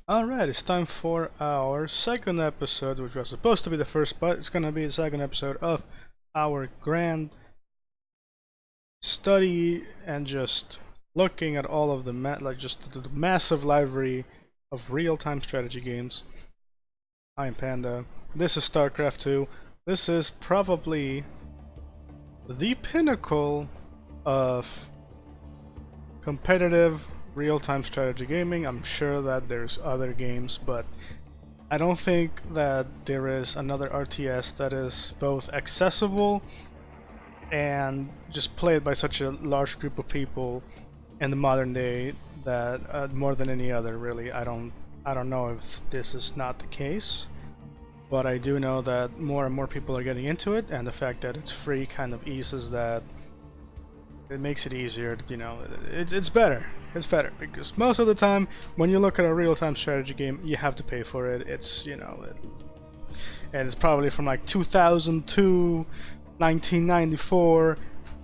Alright, it's time for our second episode, which was supposed to be the first, but it's gonna be the second episode of our grand study and just looking at all of the the massive library of real-time strategy games. I am Panda. This is Starcraft 2. This is probably the pinnacle of competitive real-time strategy gaming. I'm sure that there's other games, but I don't think that there is another RTS that is both accessible and just played by such a large group of people in the modern day that more than any other, really. I don't know if this is not the case, but I do know that more and more people are getting into it, and the fact that it's free kind of eases that. It makes it easier, it's better. It's better because most of the time when you look at a real-time strategy game, you have to pay for it. And it's probably from like 2002, 1994,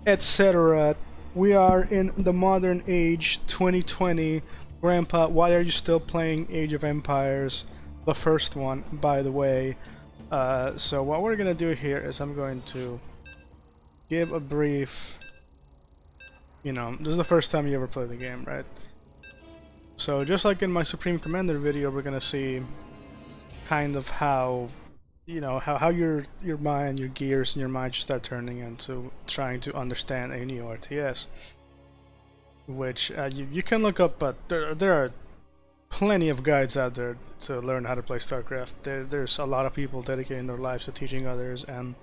etc. We are in the modern age, 2020. Grandpa, why are you still playing Age of Empires? The first one, by the way. So what we're gonna do here is I'm going to give a brief. This is the first time you ever play the game, right? So just like in my Supreme Commander video, we're gonna see kind of how, how your mind, your gears in your mind just start turning into trying to understand a new RTS, which you can look up, but there are plenty of guides out there to learn how to play StarCraft. There's a lot of people dedicating their lives to teaching others, and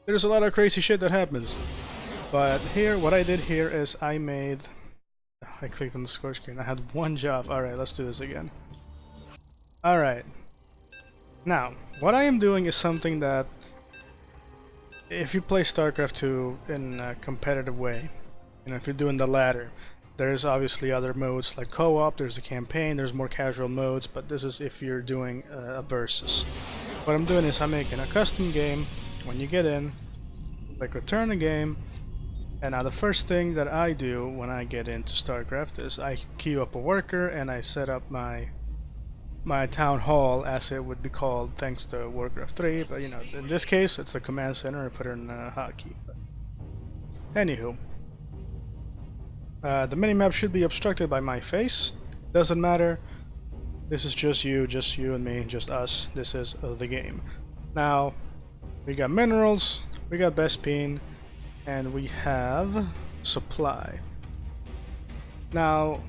there's a lot of crazy shit that happens. But here, what I did here is I clicked on the score screen. I had one job. Alright, let's do this again. Alright. Now, what I am doing is something that, if you play StarCraft 2 in a competitive way, if you're doing the latter, there's obviously other modes like co-op, there's a campaign, there's more casual modes, but this is if you're doing a versus. What I'm doing is I'm making a custom game. When you get in, click return the game. And now the first thing that I do when I get into StarCraft is I queue up a worker and I set up my town hall, as it would be called thanks to Warcraft 3, but in this case it's the command center. I put it in a hotkey. Anywho, the minimap should be obstructed by my face. Doesn't matter. This is just you and me, just us. This is the game. Now, we got minerals, we got Bespin, and we have supply. Now,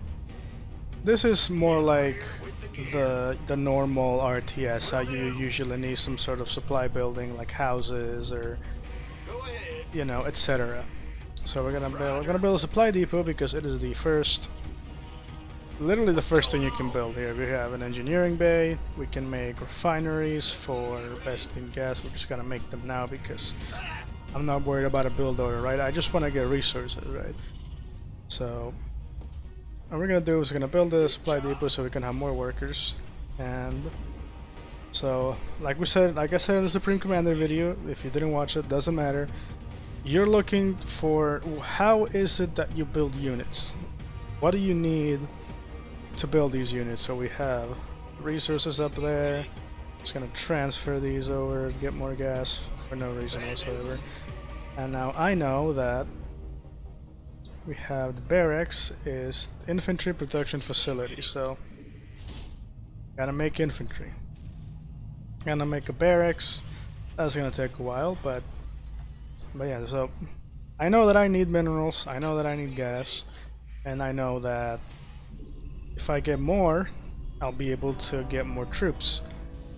this is more like the normal RTS, how you usually need some sort of supply building, like houses or etc. So we're gonna build a supply depot because it is literally the first thing you can build here. We have an engineering bay. We can make refineries for Bespin gas. We're just gonna make them now because I'm not worried about a build order, right? I just want to get resources, right? So what we're gonna do is we're gonna build a supply depot so we can have more workers. And so, like I said in the Supreme Commander video, if you didn't watch it, doesn't matter. You're looking for how is it that you build units? What do you need to build these units? So we have resources up there. Just gonna transfer these over to get more gas for no reason whatsoever. And now I know that we have the barracks is infantry production facility, so gotta make infantry. Gonna make a barracks. That's gonna take a while, but yeah, so I know that I need minerals, I know that I need gas, and I know that if I get more, I'll be able to get more troops.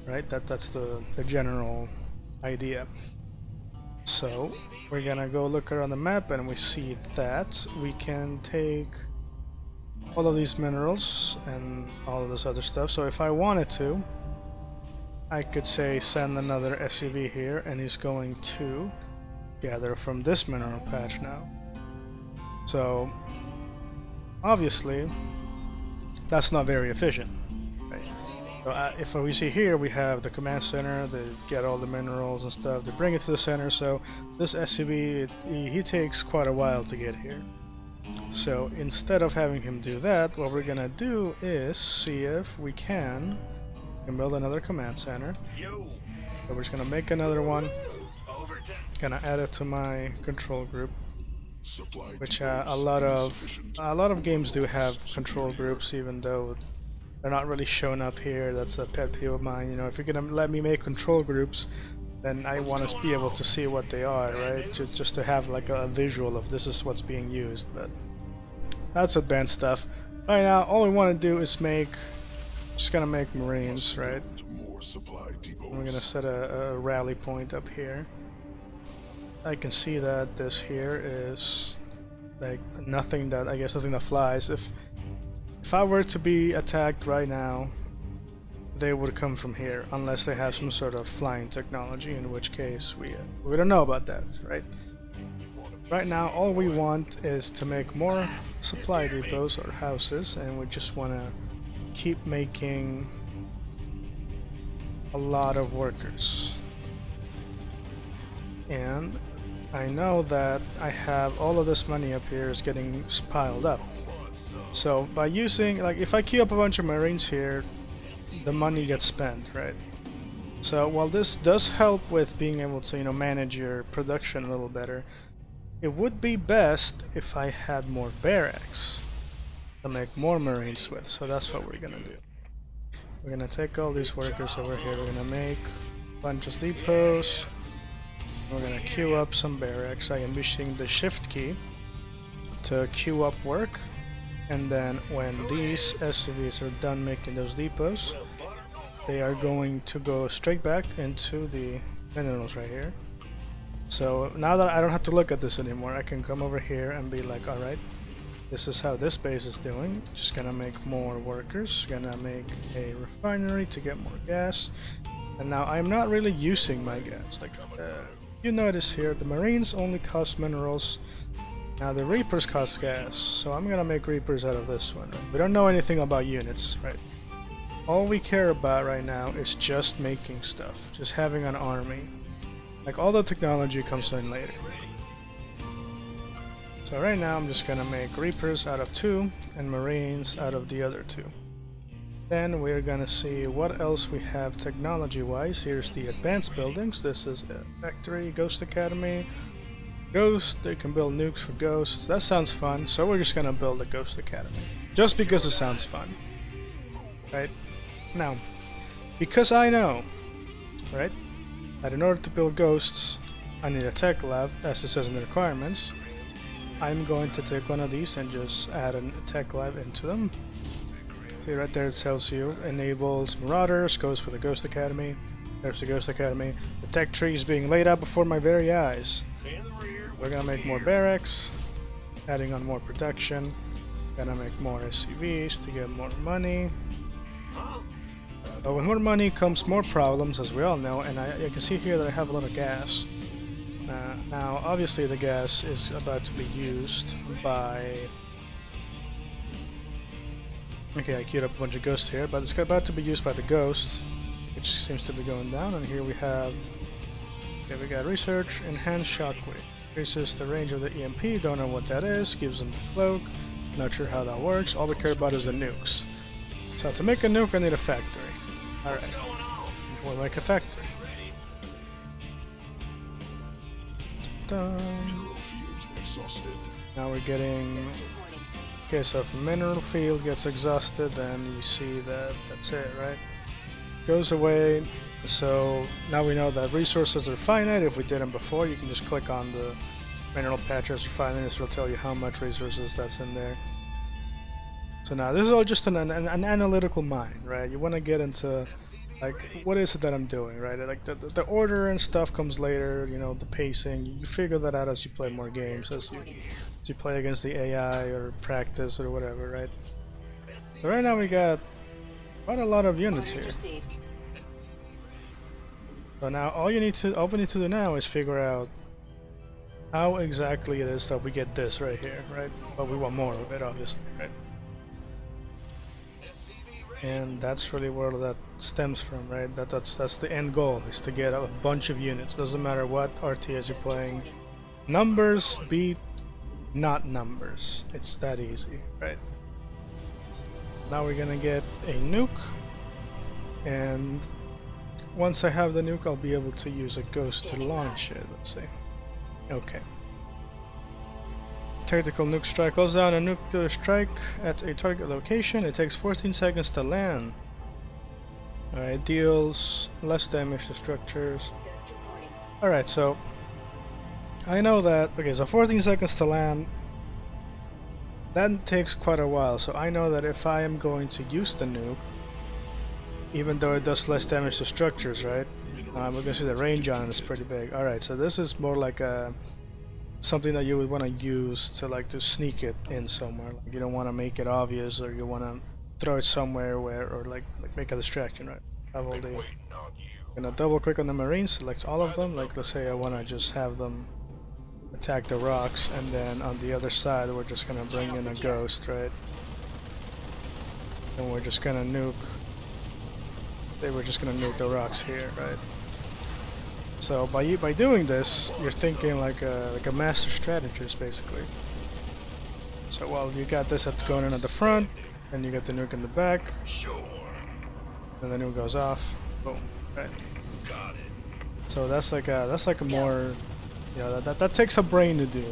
Right? That's the general idea. So we're gonna go look around the map and we see that we can take all of these minerals and all of this other stuff. So if I wanted to, I could say send another SUV here and he's going to gather from this mineral patch now. So obviously that's not very efficient. So if we see here, we have the command center, they get all the minerals and stuff, they bring it to the center, so this SUV, he takes quite a while to get here. So instead of having him do that, what we're gonna do is see if we can build another command center. So we're just gonna make another one, gonna add it to my control group, which a lot of games do have control groups, even though they're not really shown up here. That's a pet peeve of mine. You know, if you're gonna let me make control groups, then I want to be able to see what they are, right? Just to have like a visual of this is what's being used. But that's advanced stuff. Right now, all we want to do is just gonna make Marines, right? And we're gonna set a rally point up here. I can see that this here is like nothing that, I guess nothing that flies. If I were to be attacked right now, they would come from here, unless they have some sort of flying technology, in which case we don't know about that, right? Right now, all we want is to make more supply depots or houses, and we just want to keep making a lot of workers. And I know that I have all of this money up here is getting piled up. So by using, like, if I queue up a bunch of Marines here, the money gets spent, right? So while this does help with being able to, you know, manage your production a little better, it would be best if I had more barracks to make more Marines with. So that's what we're gonna do. We're gonna take all these workers over here, we're gonna make a bunch of depots, we're gonna queue up some barracks. I am using the shift key to queue up work, and then when these SCVs are done making those depots, they are going to go straight back into the minerals right here. So now that I don't have to look at this anymore, I can come over here and be like, alright, this is how this base is doing. Just gonna make more workers, gonna make a refinery to get more gas. And now I'm not really using my gas. Like, you notice here, the Marines only cost minerals. Now the Reapers cost gas, so I'm gonna make Reapers out of this one. We don't know anything about units, right? All we care about right now is just making stuff, just having an army. Like, all the technology comes in later. So right now I'm just gonna make Reapers out of 2 and Marines out of the other 2. Then we're gonna see what else we have technology-wise. Here's the advanced buildings. This is a factory, Ghost Academy. Ghost, they can build nukes for ghosts. That sounds fun, so we're just gonna build a Ghost Academy. Just because it sounds fun. Right? Now, because I know, right, that in order to build ghosts, I need a tech lab, as it says in the requirements. I'm going to take one of these and just add a tech lab into them. See right there, it tells you, enables Marauders, goes for the Ghost Academy. There's the Ghost Academy. The tech tree is being laid out before my very eyes. We're gonna make more barracks, adding on more production. Gonna make more SCVs to get more money. But with more money comes more problems, as we all know, and I can see here that I have a lot of gas. Now, obviously the gas is about to be used by... Okay, I queued up a bunch of ghosts here, but it's about to be used by the ghosts, which seems to be going down, and here we have... Okay, we got research, enhanced shockwave. Increases the range of the EMP, don't know what that is, gives them the cloak, not sure how that works, all we care about is the nukes. So to make a nuke I need a factory. Alright, we'll make a factory. Done. Now we're getting... Okay, so if a mineral field gets exhausted, then you see that that's it, right? Goes away. So now we know that resources are finite. If we did them before, you can just click on the mineral patches for 5 minutes, it'll tell you how much resources that's in there. So now this is all just an analytical mind, right? You want to get into, like, what is it that I'm doing, right? Like the order and stuff comes later, you know, the pacing. You figure that out as you play more games, as you play against the AI or practice or whatever, right? So right now we got quite a lot of units here. So now all we need to do now is figure out how exactly it is that we get this right here, right? But we want more of it, obviously, right? And that's really where that stems from, right? That's the end goal, is to get a bunch of units. Doesn't matter what RTS you're playing. Numbers beat not numbers. It's that easy, right? Now we're gonna get a nuke, and once I have the nuke, I'll be able to use a ghost to launch it. Let's see. Okay. Tactical nuke strike calls down a nuclear strike at a target location. It takes 14 seconds to land. Alright, deals less damage to structures. Alright, so I know that. Okay, so 14 seconds to land. That takes quite a while, so I know that if I am going to use the nuke, even though it does less damage to structures, right? We're gonna see the range on it is pretty big. Alright, so this is more like a something that you would want to use to sneak it in somewhere. Like you don't want to make it obvious, or you want to throw it somewhere where, or like make a distraction, right? Have all the. Gonna double click on the Marines, select all of them. Like let's say I want to just have them attack the rocks, and then on the other side we're just gonna bring in a ghost, right? And we're just gonna nuke. They were just gonna nuke the rocks here, right? So by doing this, you're thinking like a master strategist, basically. So while you got this going in at the front, and you got the nuke in the back, and the nuke goes off, boom, right? So that's like a more, that takes a brain to do.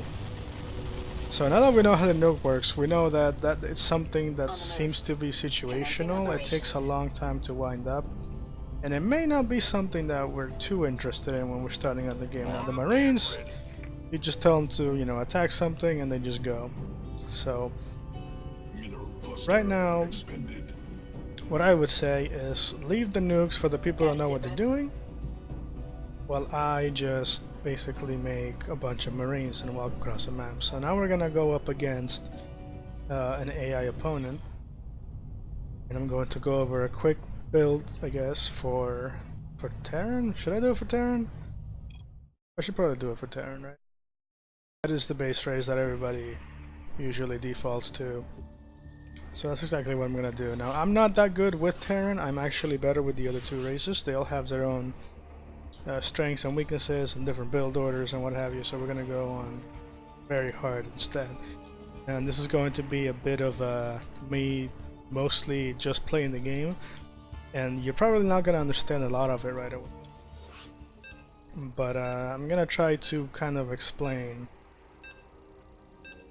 So now that we know how the nuke works, we know that it's something that seems to be situational. It takes a long time to wind up. And it may not be something that we're too interested in when we're starting out the game. Now the Marines, you just tell them to, attack something and they just go. So, right now, what I would say is leave the nukes for the people who know what they're doing, while I just basically make a bunch of Marines and walk across the map. So now we're gonna go up against an AI opponent, and I'm going to go over a quick build, I guess, for Terran? Should I do it for Terran? I should probably do it for Terran, right? That is the base phrase that everybody usually defaults to. So that's exactly what I'm gonna do. Now, I'm not that good with Terran. I'm actually better with the other two races. They all have their own strengths and weaknesses and different build orders and what have you, so we're gonna go on very hard instead. And this is going to be a bit of me mostly just playing the game, and you're probably not gonna understand a lot of it right away. But I'm gonna try to kind of explain,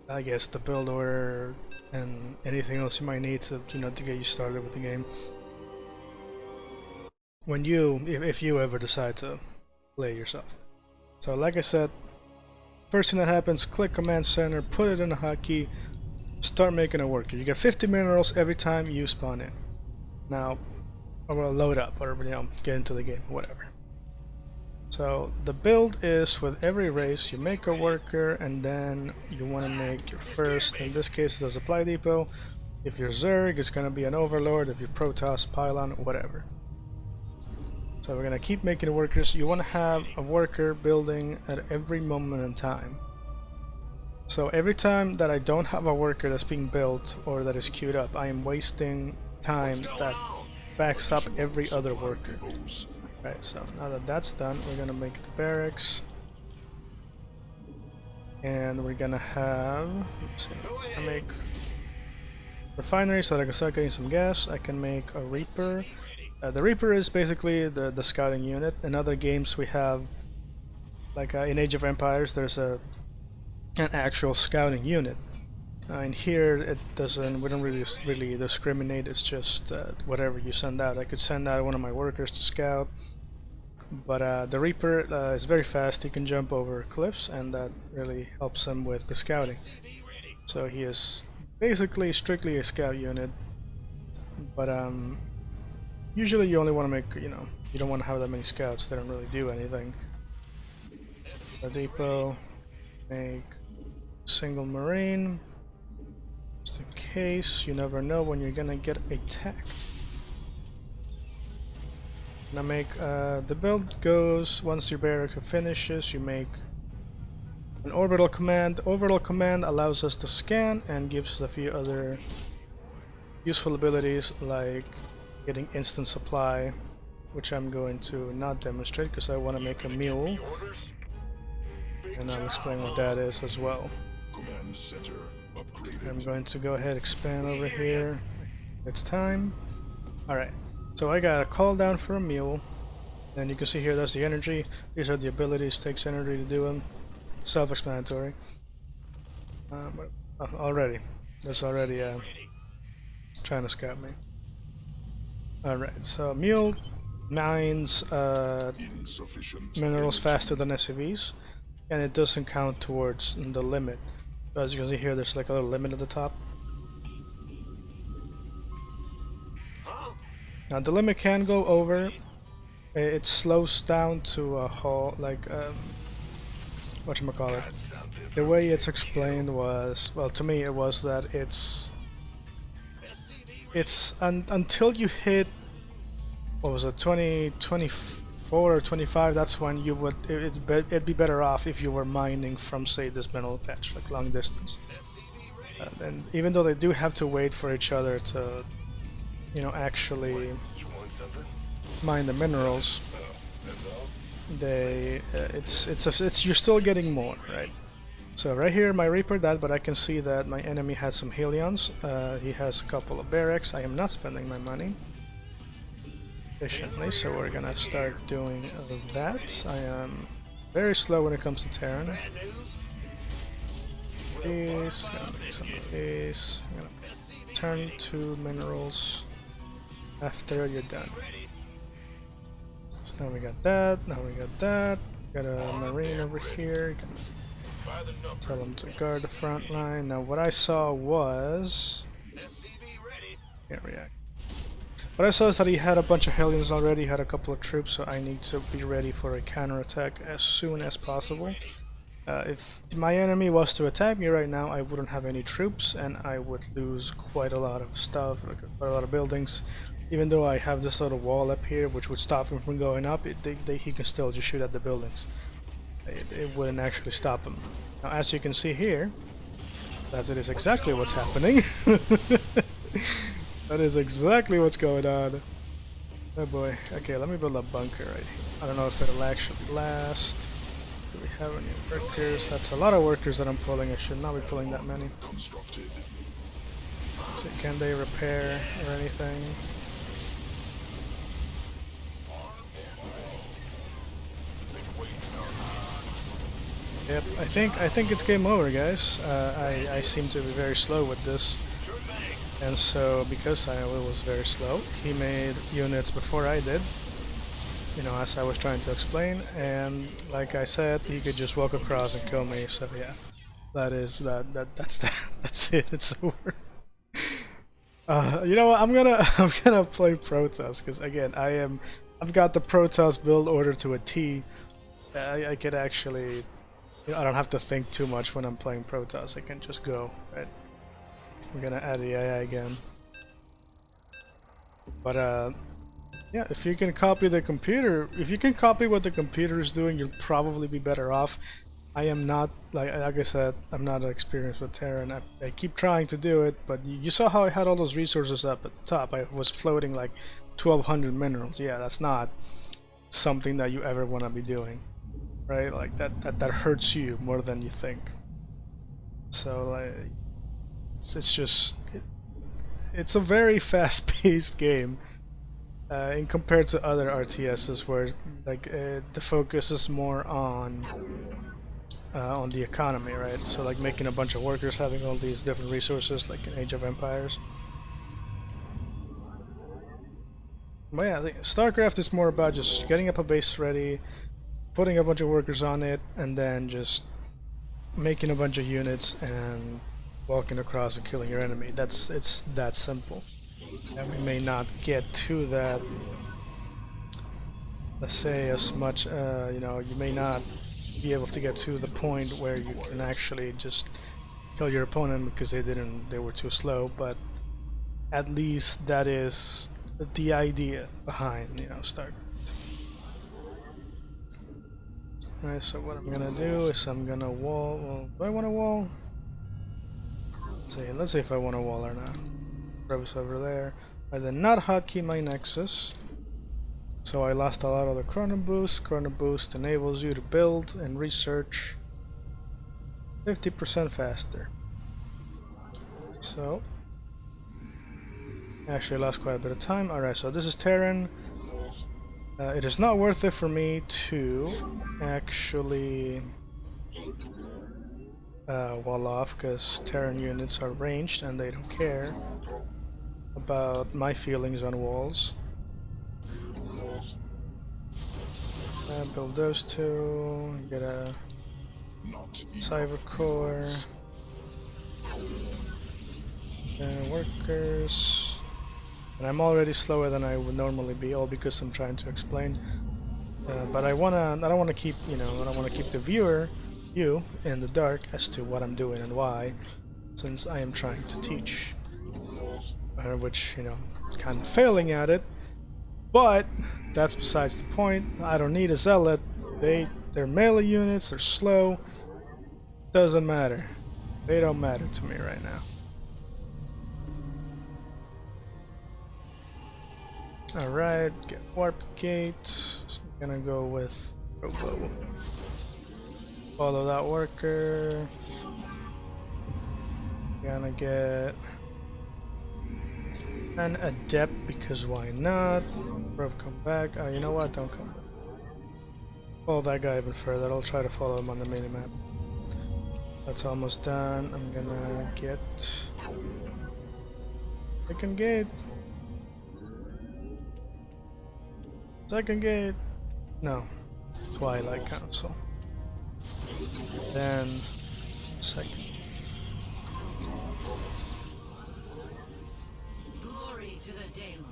I guess, the build order and anything else you might need to, to get you started with the game. When if you ever decide to play yourself. So like I said, first thing that happens, click Command Center, put it in a hotkey, start making a worker. You get 50 minerals every time you spawn in. Now, I'm gonna load up, or get into the game, whatever. So the build is with every race, you make a worker, and then you want to make your first, in this case it's a supply depot. If you're Zerg, it's gonna be an overlord. If you're Protoss, pylon, whatever. So we're gonna keep making workers. You want to have a worker building at every moment in time. So every time that I don't have a worker that's being built or that is queued up, I am wasting time that backs up every other worker. Right, so now that that's done, we're gonna make the barracks. And we're gonna have, let's see, I make refinery so that I can start getting some gas. I can make a Reaper. The Reaper is basically the scouting unit. In other games we have, like in Age of Empires, there's an actual scouting unit. In here it doesn't, we don't really discriminate. It's just whatever you send out. I could send out one of my workers to scout, but the Reaper is very fast. He can jump over cliffs, and that really helps him with the scouting. So he is basically strictly a scout unit, but usually you only want to make, you don't want to have that many scouts. They don't really do anything. The depot, make single Marine, just in case. You never know when you're gonna get attacked. Now make the build goes, once your barrack finishes, you make an Orbital Command. Orbital Command allows us to scan and gives us a few other useful abilities, like getting instant supply, which I'm going to not demonstrate because I want to make a mule, and I'll explain what that is as well. Command Center upgraded. I'm going to go ahead and expand over here. It's time. Alright, so I got a call down for a mule. And you can see here that's the energy. These are the abilities, takes energy to do them. Self-explanatory. Already. That's already trying to scout me. Alright, so mule mines minerals faster than SCVs. And it doesn't count towards the limit. So as you can see here, there's like a little limit at the top. Now the limit can go over. It slows down to a halt, like whatchamacallit. The way it's explained was, well, to me it was that until you hit, what was it, 24 or 25, that's when you would, it'd be better off if you were mining from, say, this mineral patch, like long distance. And even though they do have to wait for each other to, you know, actually mine the minerals, you're still getting more, right? So right here my Reaper died, but I can see that my enemy has some Helions. He has a couple of barracks. I am not spending my money efficiently, so we're gonna start doing that. I am very slow when it comes to Terran. These, gonna make some of these. I'm gonna turn to minerals after you're done. So now we got that, now we got that. Got a Marine over here. Tell them to guard the front line. Now what I saw was... Can't react. What I saw is that he had a bunch of Hellions already, had a couple of troops, so I need to be ready for a counterattack as soon as possible. If my enemy was to attack me right now, I wouldn't have any troops, and I would lose quite a lot of stuff, quite a lot of buildings. Even though I have this little wall up here, which would stop him from going up, he can still just shoot at the buildings. It wouldn't actually stop him. Now, as you can see here, that is exactly what's happening. That is exactly what's going on. Oh boy. Okay, let me build a bunker right here. I don't know if it'll actually last. Do we have any workers? That's a lot of workers that I'm pulling. I should not be pulling that many. So can they repair or anything? Yep, I think it's game over, guys. I seem to be very slow with this, and so because I was very slow, he made units before I did. You know, as I was trying to explain, and like I said, he could just walk across and kill me. So yeah, that's that. That's it. It's over. You know what? I'm gonna play Protoss because again, I've got the Protoss build order to a T. I could actually. I don't have to think too much when I'm playing Protoss. I can just go, right? We're gonna add the AI again. But yeah, if you can copy the computer, if you can copy what the computer is doing, you'll probably be better off. I am not, like I said, I'm not experienced with Terran. I keep trying to do it, but you saw how I had all those resources up at the top. I was floating like 1,200 minerals. Yeah, that's not something that you ever want to be doing. Right, like that hurts you more than you think. So like, it's a very fast-paced game, in compared to other RTSs where like the focus is more on the economy, right? So like making a bunch of workers, having all these different resources, like in Age of Empires. But yeah, Starcraft is more about just getting up a base ready, putting a bunch of workers on it, and then just making a bunch of units and walking across and killing your enemy. It's that simple. And we may not get to that, let's say, as much, you know, you may not be able to get to the point where you can actually just kill your opponent because they were too slow, but at least that is the idea behind, you know, Starcraft. Alright, so what I'm gonna do is I'm gonna wall. Well, do I want a wall? Let's see if I want a wall or not. Rebels over there. I did not hotkey my Nexus, so I lost a lot of the Chrono Boost. Chrono Boost enables you to build and research. 50% faster. So, actually lost quite a bit of time. Alright, so this is Terran. It is not worth it for me to actually wall off, because Terran units are ranged and they don't care about my feelings on walls. Build those two, get a cyber core, workers, and I'm already slower than I would normally be, all because I'm trying to explain. But I don't wanna keep, I don't wanna keep the viewer, you, in the dark as to what I'm doing and why, since I am trying to teach, which, kind of failing at it. But that's besides the point. I don't need a zealot. They're melee units, they're slow. Doesn't matter. They don't matter to me right now. Alright, get warp gate. So I'm gonna go with Robo. Follow that worker. Gonna get an adept, because why not? Rev, come back. Oh, you know what? Don't come back. Follow that guy even further. I'll try to follow him on the minimap. That's almost done. I'm gonna get second gate. Second gate. No. Twilight Council. Then second.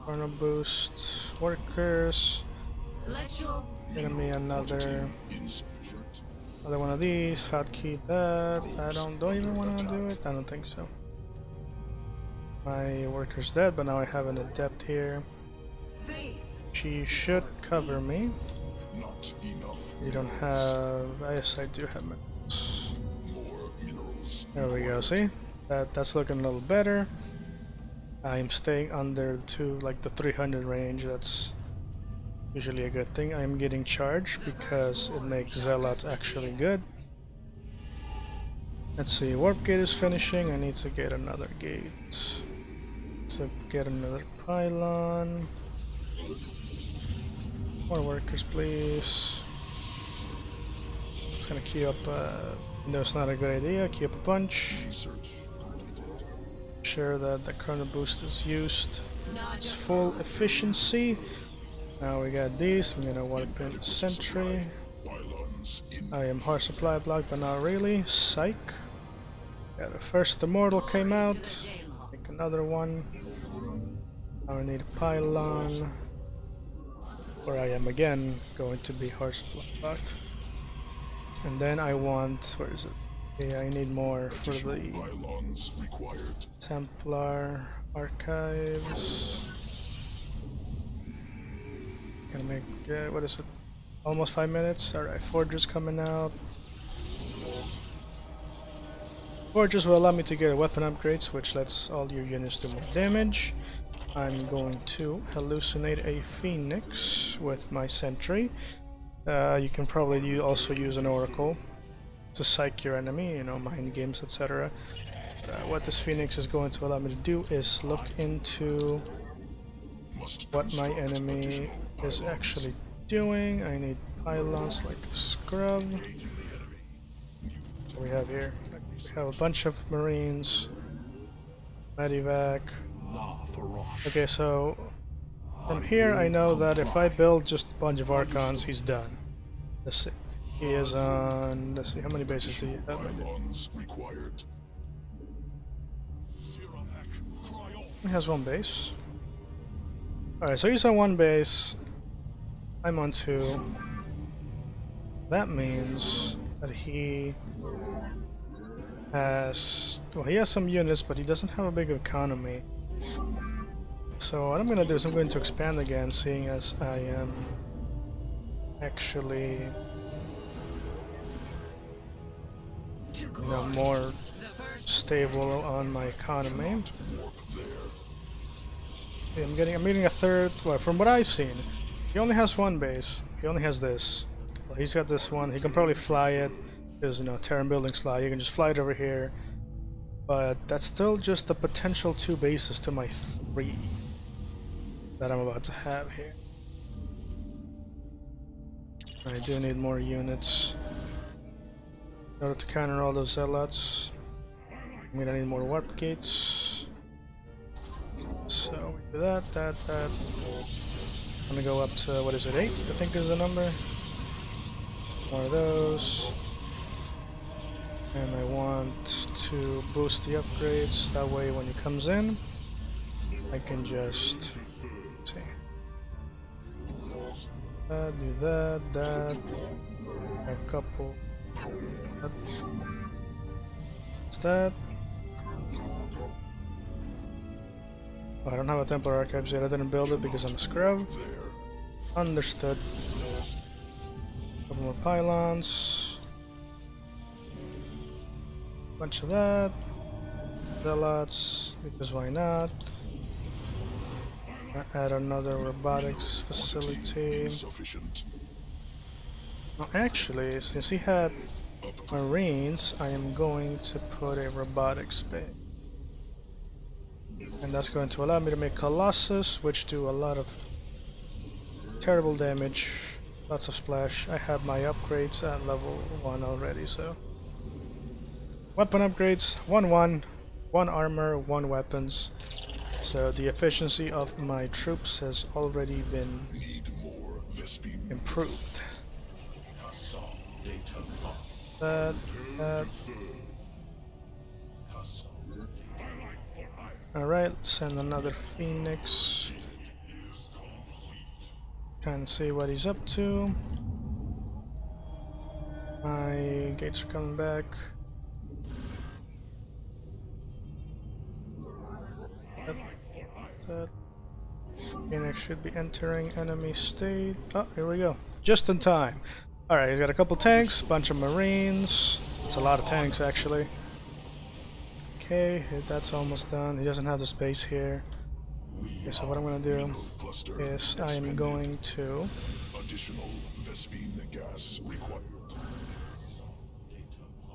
Chrono boost. Workers. Gonna be another one of these. Hotkey that. I don't even want to do it. I don't think so. My worker's dead, but now I have an adept here. She should cover me. You don't have. Yes, I do have minerals. There we go. See, that's looking a little better. I'm staying under the 300 range. That's usually a good thing. I'm getting charged because it makes zealots actually good. Let's see, warp gate is finishing. I need to get another gate. So get another pylon. More workers, please. Just gonna queue up. That's not a good idea. Queue up a bunch. Sure that the chrono boost is used. It's full efficiency. Now we got these. I'm gonna warp in sentry. I am hard supply block, but not really. Psych. Yeah, the first immortal came out. Make another one. Now I need a pylon. Where I am again going to be hard supply blocked. And then I want, where is it? Yeah, I need more for the Templar archives. Gonna make, what is it? Almost 5 minutes. Alright, Forges coming out. Forges will allow me to get weapon upgrades, which lets all your units do more damage. I'm going to hallucinate a Phoenix with my sentry. You can probably also use an Oracle to psych your enemy, mind games, etc. What this Phoenix is going to allow me to do is look into what my enemy is actually doing. I need pylons like a scrub. What do we have here? We have a bunch of Marines, Medivac. Okay, so from here I know that if I build just a bunch of Archons, he's done. Let's see. He is on. Let's see, how many bases do you have? He has one base. Alright, so he's on one base. I'm on two. That means that he has. Well, he has some units, but he doesn't have a big economy. So what I'm gonna do is I'm going to expand again, seeing as I am actually more stable on my economy. Okay, I'm getting a third. Well, from what I've seen, he only has one base. He only has this. Well, he's got this one. He can probably fly it. There's Terran buildings fly. You can just fly it over here. But that's still just the potential 2 bases to my 3 that I'm about to have here. I do need more units in order to counter all those zealots. I need more warp gates. So we do that. I'm gonna go up to, what is it, 8? I think is the number. More of those. And I want to boost the upgrades. That way when he comes in, I can just see. That, do that. A couple. What's that? Oh, I don't have a Templar Archives yet. I didn't build it because I'm a scrub. Understood. Couple more pylons. Bunch of that. Zealots, because why not? Add another robotics facility. Well, actually, since he had Marines, I am going to put a robotics bay. And that's going to allow me to make Colossus, which do a lot of terrible damage, lots of splash. I have my upgrades at level 1 already, so. Weapon upgrades, 1 armor, 1 weapons. So the efficiency of my troops has already been improved. That. Alright, let's send another Phoenix. Kind of see what he's up to. My gates are coming back. That Phoenix should be entering enemy state. Oh, here we go. Just in time. Alright, he's got a couple tanks, bunch of Marines. It's a lot of tanks actually. Okay, that's almost done. He doesn't have the space here. Okay, so what I'm gonna do is I am going to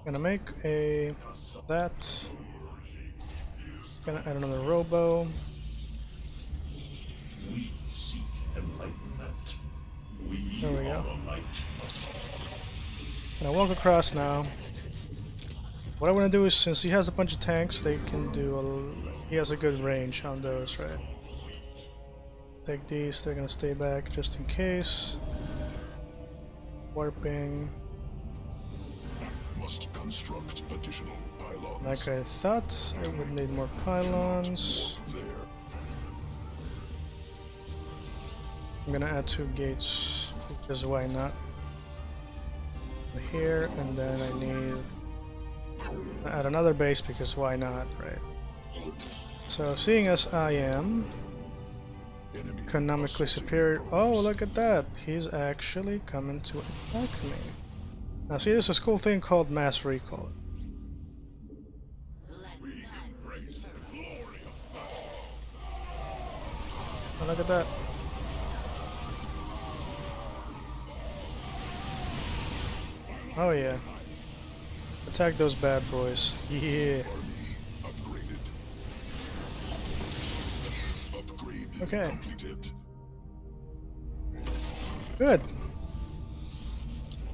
gonna make a that. Gonna add another robo. There we go. Gonna walk across now. What I want to do is, since he has a bunch of tanks, they can do he has a good range on those, right? Take these, they're gonna stay back just in case. Warping. Must construct additional pylons. Like I thought, I would need more pylons. There. I'm gonna add 2 gates, because why not? Here, and then I need add another base, because why not, right? So seeing as I am economically superior, oh look at that, he's actually coming to attack me. Now see, there's this cool thing called mass recall. Oh, look at that. Oh yeah. Attack those bad boys. Yeah. Okay. Good.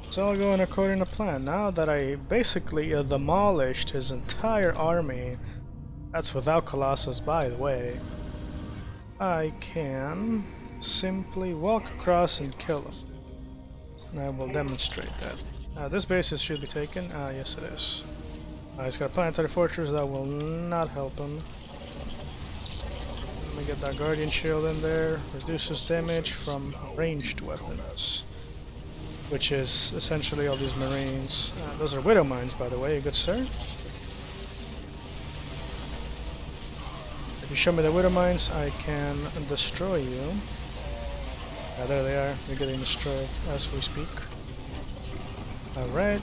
It's all going according to plan. Now that I basically demolished his entire army, that's without Colossus, by the way, I can simply walk across and kill him. And I will demonstrate that. This base should be taken. Yes it is. He's got a planetary fortress that will not help him. Let me get that guardian shield in there. Reduces damage from ranged weapons, which is essentially all these marines. Those are widow mines, by the way, good sir. If you show me the widow mines, I can destroy you. There they are. They're getting destroyed as we speak. Alright.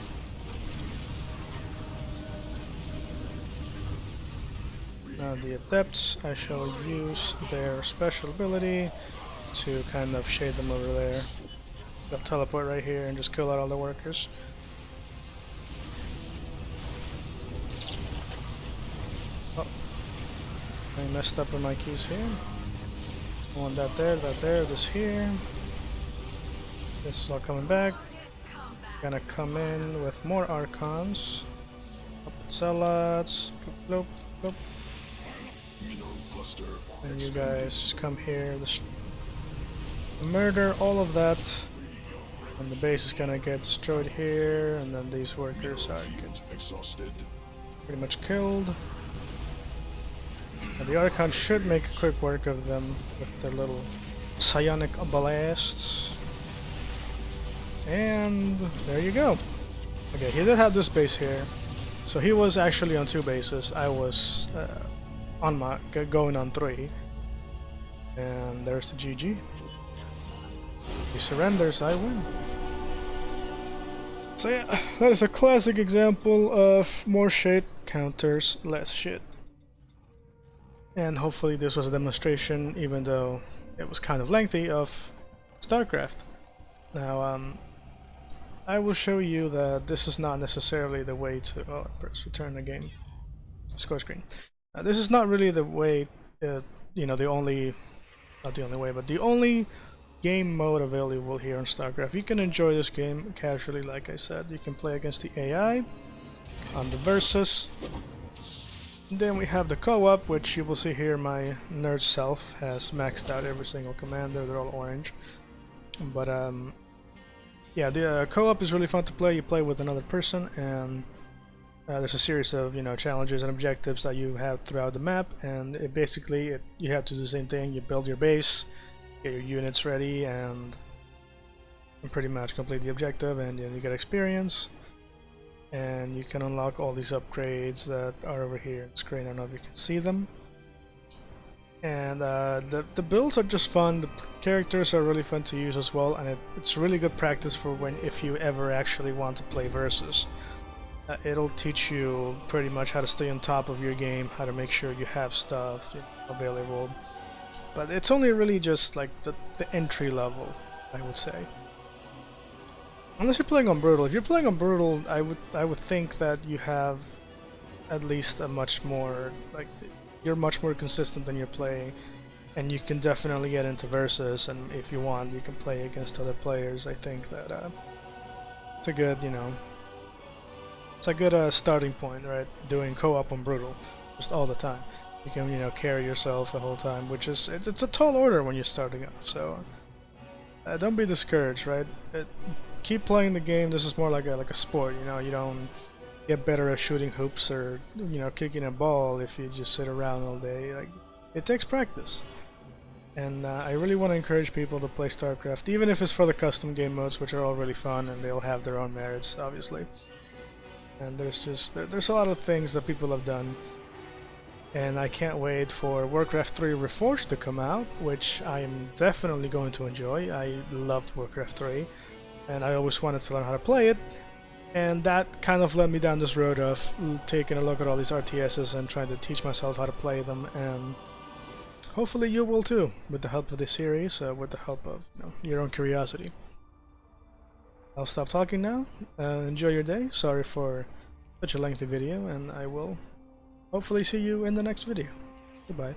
Now the adepts, I shall use their special ability to kind of shade them over there. They'll teleport right here and just kill out all the workers. I messed up with my keys here. I want that there, this here. This is all coming back. Gonna come in with more Archons. Zealots. Bloop, bloop, bloop. Mineral cluster. And you guys just come here. Murder all of that. And the base is gonna get destroyed here. And then these workers are Exhausted. pretty much killed. And the Archon should make quick work of them with their little psionic blasts. And there you go. Okay, he did have this base here. So he was actually on 2 bases. I was on my going on 3. And there's the GG. He surrenders, I win. So yeah, that is a classic example of more shit counters less shit. And hopefully this was a demonstration, even though it was kind of lengthy, of Starcraft. Now, I will show you that this is not necessarily the way to... Oh, press return the game. Score screen. This is not really the way, you know, the only... Not the only way, but the only game mode available here on Starcraft. You can enjoy this game casually, like I said. You can play against the AI on the Versus. Then we have the co-op, which you will see here my nerd self has maxed out every single commander. They're all orange. But yeah, the co-op is really fun to play. You play with another person, and there's a series of, you know, challenges and objectives that you have throughout the map, and you have to do the same thing. You build your base, get your units ready, and pretty much complete the objective, and then you get experience. And you can unlock all these upgrades that are over here on the screen. I don't know if you can see them. And the builds are just fun. The characters are really fun to use as well, and it's really good practice for if you ever actually want to play Versus. It'll teach you pretty much how to stay on top of your game, how to make sure you have stuff, you know, available. But it's only really just like the entry level, I would say. Unless you're playing on Brutal. If you're playing on Brutal, I would think that you have at least a much more, like, you're much more consistent than you're playing, and you can definitely get into Versus, and if you want, you can play against other players. I think that it's a good, you know, it's a good starting point, right? Doing co-op on Brutal, just all the time. You can, you know, carry yourself the whole time, which is it's a tall order when you're starting off. So don't be discouraged, right? Keep playing the game. This is more like a sport, you know. You don't get better at shooting hoops or, you know, kicking a ball if you just sit around all day. Like, it takes practice. And I really want to encourage people to play Starcraft, even if it's for the custom game modes, which are all really fun and they'll have their own merits, obviously. And there's a lot of things that people have done. And I can't wait for Warcraft 3 Reforged to come out, which I'm definitely going to enjoy. I loved Warcraft 3. And I always wanted to learn how to play it, and that kind of led me down this road of taking a look at all these RTSs and trying to teach myself how to play them, and hopefully you will too, with the help of this series, with the help of, you know, your own curiosity. I'll stop talking now. Enjoy your day. Sorry for such a lengthy video, and I will hopefully see you in the next video. Goodbye.